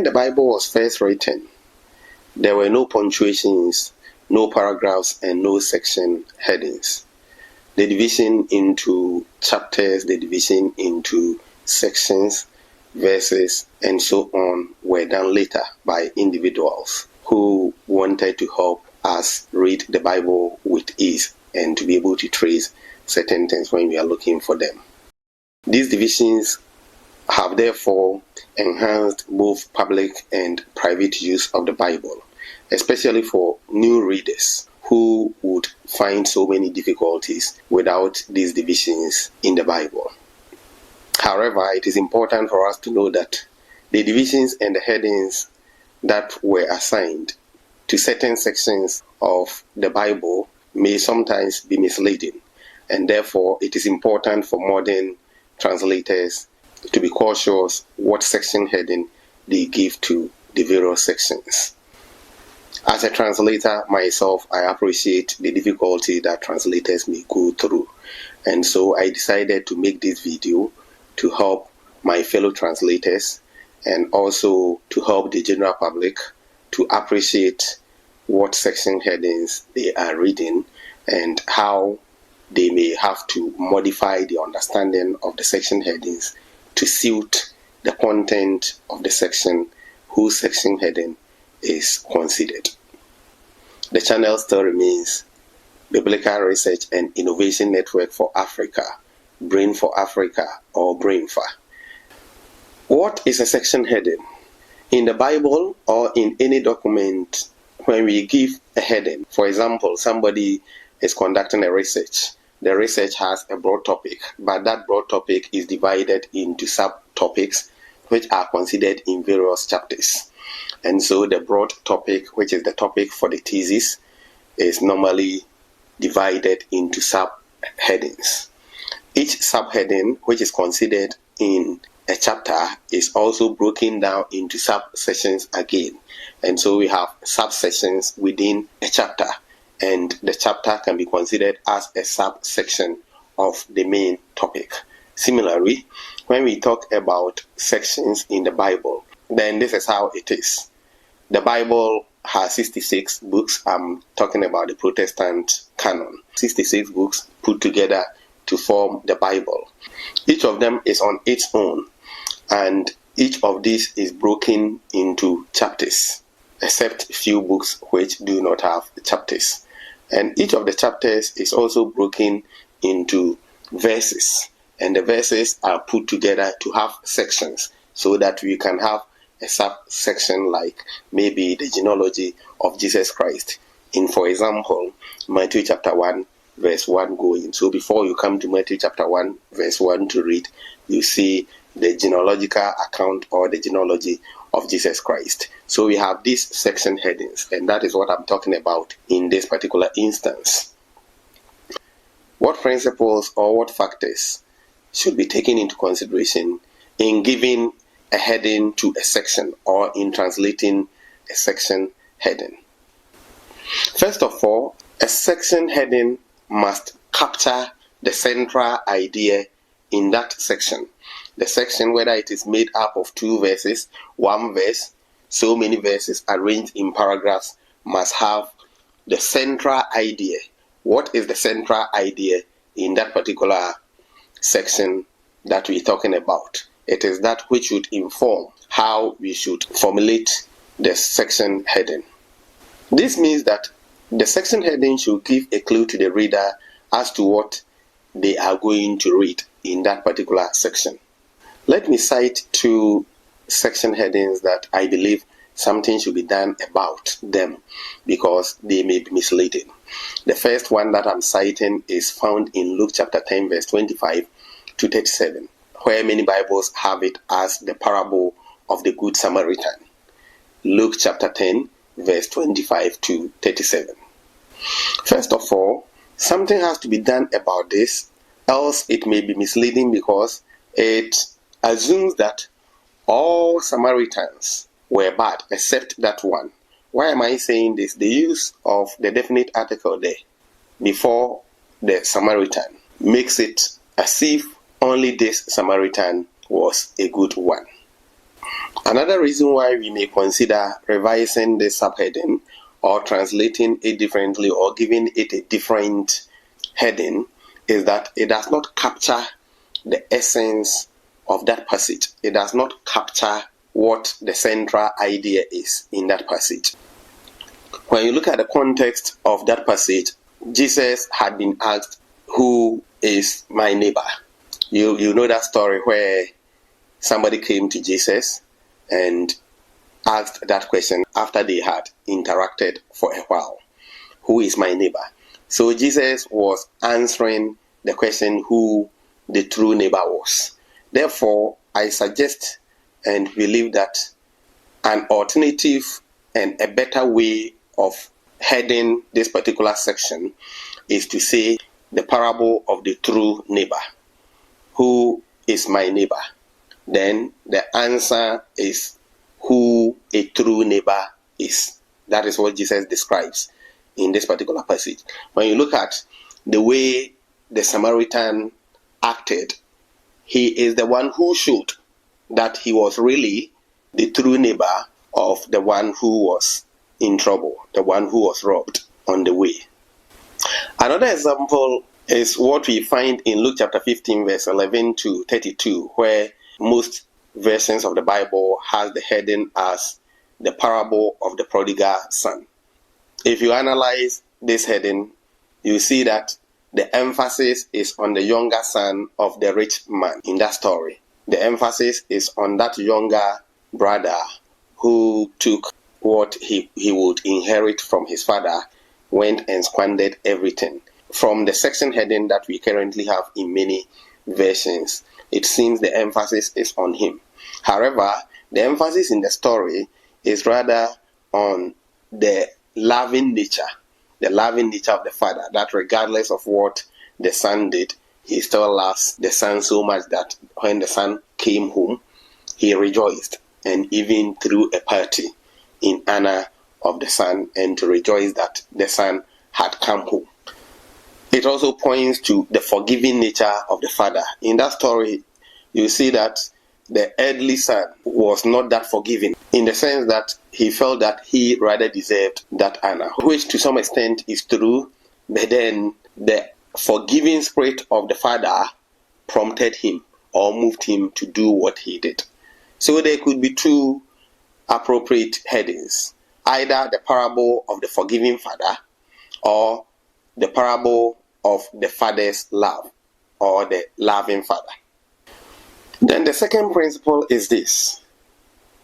the Bible was first written, there were no punctuations, no paragraphs, and no section headings. The division into chapters, the division into sections, verses, and so on were done later by individuals who wanted to help us read the Bible with ease and to be able to trace certain things when we are looking for them. These divisions have therefore enhanced both public and private use of the Bible, especially for new readers who would find so many difficulties without these divisions in the Bible. However, it is important for us to know that the divisions and the headings that were assigned to certain sections of the Bible may sometimes be misleading, and therefore it is important for modern translators to be cautious what section heading they give to the various sections. As a translator myself, I appreciate the difficulty that translators may go through, and so I decided to make this video to help my fellow translators and also to help the general public to appreciate what section headings they are reading and how they may have to modify the understanding of the section headings to suit the content of the section whose section heading is considered. The channel still remains Biblical Research and Innovation Network for Africa, Brain for Africa, or BRAINFA. What is a section heading? In the Bible or in any document, when we give a heading, for example, somebody is conducting a research. The research has a broad topic, but that broad topic is divided into subtopics which are considered in various chapters. And so the broad topic, which is the topic for the thesis, is normally divided into subheadings. Each subheading, which is considered in a chapter, is also broken down into subsections again. And so we have subsections within a chapter, and the chapter can be considered as a subsection of the main topic. Similarly, when we talk about sections in the Bible, then this is how it is. The Bible has 66 books. I'm talking about the Protestant canon. 66 books put together to form the Bible. Each of them is on its own, and each of these is broken into chapters, except a few books which do not have chapters. And each of the chapters is also broken into verses, and the verses are put together to have sections so that we can have a subsection like maybe the genealogy of Jesus Christ in, for example, Matthew chapter 1 verse 1 going. So before you come to Matthew chapter 1 verse 1 to read, you see the genealogical account or the genealogy of Jesus Christ. So we have these section headings, and that is what I'm talking about in this particular instance. What principles or what factors should be taken into consideration in giving a heading to a section or in translating a section heading? First of all, a section heading must capture the central idea in that section. The section, whether it is made up of 2 verses, 1 verse, so many verses arranged in paragraphs, must have the central idea. What is the central idea in that particular section that we're talking about? It is that which should inform how we should formulate the section heading. This means that the section heading should give a clue to the reader as to what they are going to read in that particular section. Let me cite 2 section headings that I believe something should be done about them because they may be misleading. The first one that I'm citing is found in Luke chapter 10 verse 25 to 37, where many Bibles have it as the parable of the Good Samaritan. Luke chapter 10 verse 25 to 37. First of all, something has to be done about this, else it may be misleading because it assumes that all Samaritans were bad except that one. Why am I saying this? The use of the definite article there before the Samaritan makes it as if only this Samaritan was a good one. Another reason why we may consider revising this subheading or translating it differently or giving it a different heading is that it does not capture the essence of that passage. It does not capture what the central idea is in that passage. When you look at the context of that passage, Jesus had been asked, "Who is my neighbor?" You know that story where somebody came to Jesus and asked that question after they had interacted for a while. Who is my neighbor? So Jesus was answering the question who the true neighbor was. Therefore, I suggest and believe that an alternative and a better way of heading this particular section is to say the parable of the true neighbor. Who is my neighbor? Then the answer is who a true neighbor is. That is what Jesus describes in this particular passage. When you look at the way the Samaritan acted, he is the one who showed that he was really the true neighbor of the one who was in trouble, the one who was robbed on the way. Another example is what we find in Luke chapter 15 verse 11 to 32, where most versions of the Bible has the heading as the parable of the prodigal son. If you analyze this heading, you see that the emphasis is on the younger son of the rich man in that story. The emphasis is on that younger brother who took what he would inherit from his father, went and squandered everything. From the section heading that we currently have in many versions, it seems the emphasis is on him. However, the emphasis in the story is rather on the loving nature of the father, that regardless of what the son did, he still loves the son so much that when the son came home, he rejoiced and even threw a party in honor of the son and to rejoice that the son had come home. It also points to the forgiving nature of the father. In that story, you see that the earthly son was not that forgiving, in the sense that he felt that he rather deserved that honor, which to some extent is true, but then the forgiving spirit of the father prompted him or moved him to do what he did. So there could be two appropriate headings, either the parable of the forgiving father or the parable of the father's love or the loving father. Then the second principle is this: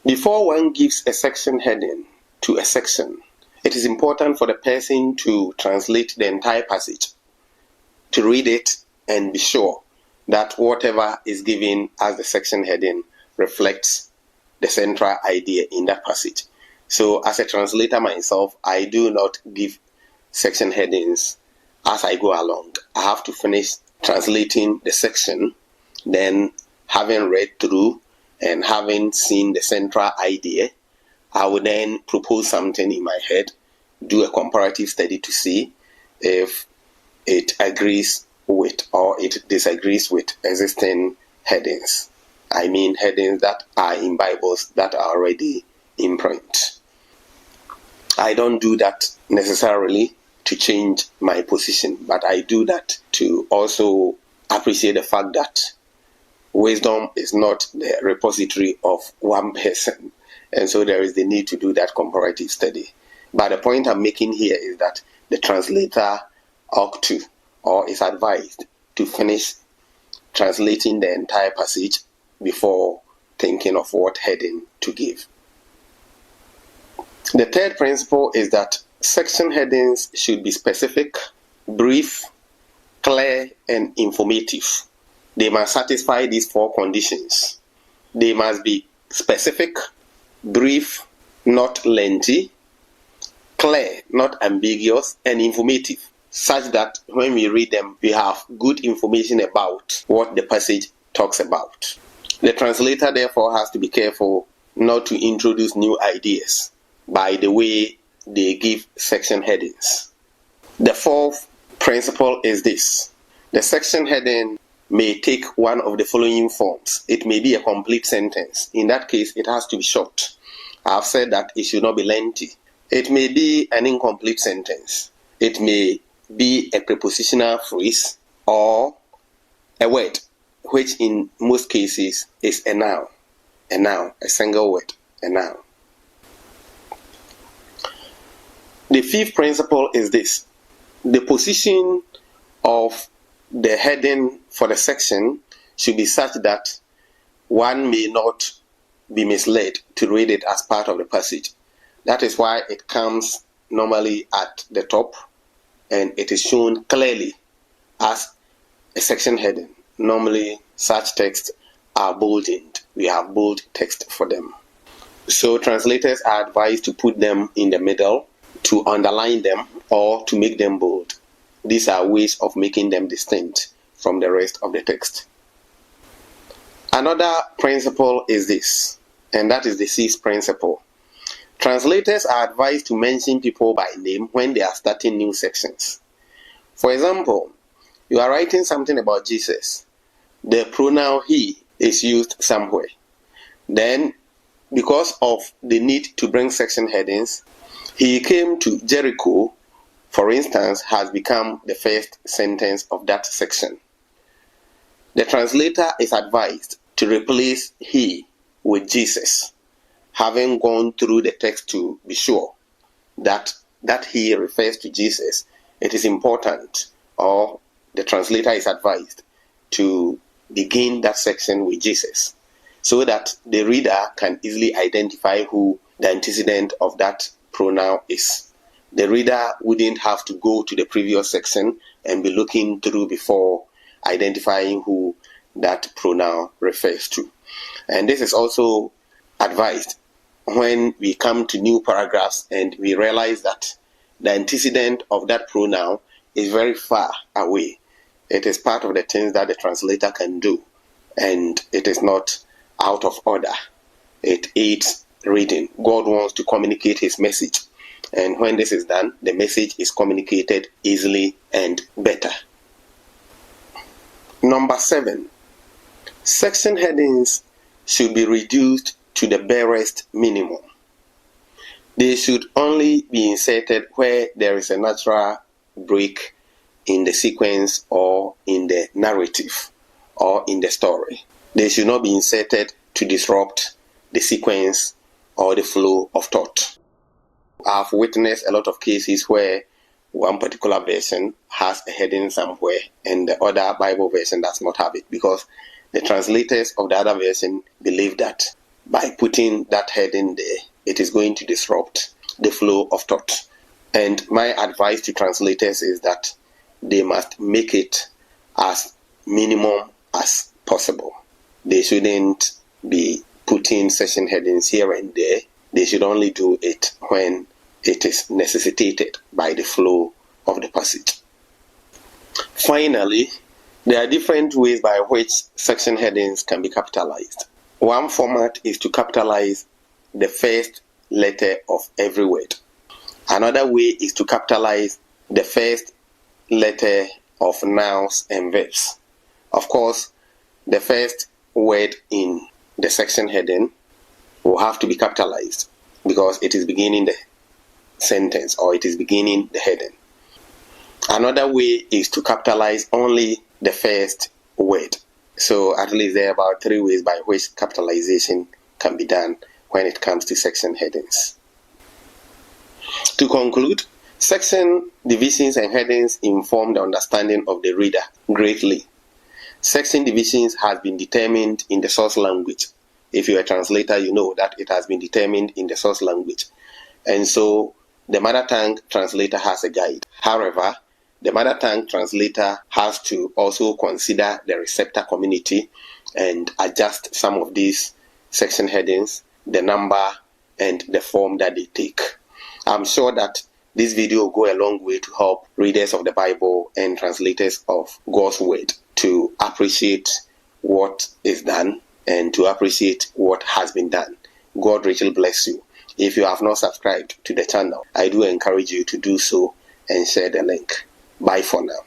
before one gives a section heading to a section, it is important for the person to translate the entire passage, to read it and be sure that whatever is given as the section heading reflects the central idea in that passage. So as a translator myself, I do not give section headings as I go along. I have to finish translating the section, then having read through and having seen the central idea, I will then propose something in my head, do a comparative study to see if it agrees with or it disagrees with existing headings. I mean headings that are in Bibles that are already in print. I don't do that necessarily to change my position, but I do that to also appreciate the fact that wisdom is not the repository of one person, and so there is the need to do that comparative study. But the point I'm making here is that the translator ought to, or is advised to finish translating the entire passage before thinking of what heading to give. The third principle is that section headings should be specific, brief, clear, and informative. They must satisfy these four conditions. They must be specific, brief, not lengthy, clear, not ambiguous, and informative, such that when we read them, we have good information about what the passage talks about. The translator, therefore, has to be careful not to introduce new ideas by the way they give section headings. The fourth principle is this: the section heading may take one of the following forms. It may be a complete sentence. In that case, it has to be short. I've said that it should not be lengthy. It may be an incomplete sentence. It may be a prepositional phrase or a word, which in most cases is a noun, a single word, a noun. The fifth principle is this. The position of the heading for the section should be such that one may not be misled to read it as part of the passage. That is why it comes normally at the top and it is shown clearly as a section heading. Normally such texts are bolded. We have bold text for them. So translators are advised to put them in the middle, to underline them, or to make them bold. These are ways of making them distinct from the rest of the text. Another principle is this, and that is the sixth principle. Translators are advised to mention people by name when they are starting new sections. For example, you are writing something about Jesus. The pronoun he is used somewhere. Then, because of the need to bring section headings, he came to Jericho, for instance, has become the first sentence of that section. The translator is advised to replace he with Jesus, having gone through the text to be sure that he refers to Jesus. It is important, or the translator is advised to begin that section with Jesus, so that the reader can easily identify who the antecedent of that pronoun is. The reader wouldn't have to go to the previous section and be looking through before identifying who that pronoun refers to. And this is also advised when we come to new paragraphs and we realize that the antecedent of that pronoun is very far away. It is part of the things that the translator can do, and it is not out of order. It aids reading. God wants to communicate his message, and when this is done, the message is communicated easily and better. Number 7. Section headings should be reduced to the barest minimum. They should only be inserted where there is a natural break in the sequence or in the narrative or in the story. They should not be inserted to disrupt the sequence or the flow of thought. I've witnessed a lot of cases where one particular version has a heading somewhere and the other Bible version does not have it, because the translators of the other version believe that by putting that heading there, it is going to disrupt the flow of thought. And my advice to translators is that they must make it as minimum as possible. They shouldn't be putting section headings here and there. They should only do it when it is necessitated by the flow of the passage. Finally, there are different ways by which section headings can be capitalized. One format is to capitalize the first letter of every word. Another way is to capitalize the first letter of nouns and verbs. Of course, the first word in the section heading will have to be capitalized because it is beginning the sentence or it is beginning the heading. Another way is to capitalize only the first word. So at least there are about 3 ways by which capitalization can be done when it comes to section headings. To conclude, section divisions and headings inform the understanding of the reader greatly. Section divisions has been determined in the source language. If you're a translator, you know that it has been determined in the source language. And so the mother tongue translator has a guide. However, the mother tongue translator has to also consider the receptor community and adjust some of these section headings, the number and the form that they take. I'm sure that this video will go a long way to help readers of the Bible and translators of God's Word to appreciate what is done and to appreciate what has been done. God richly bless you. If you have not subscribed to the channel, I do encourage you to do so and share the link. Bye for now.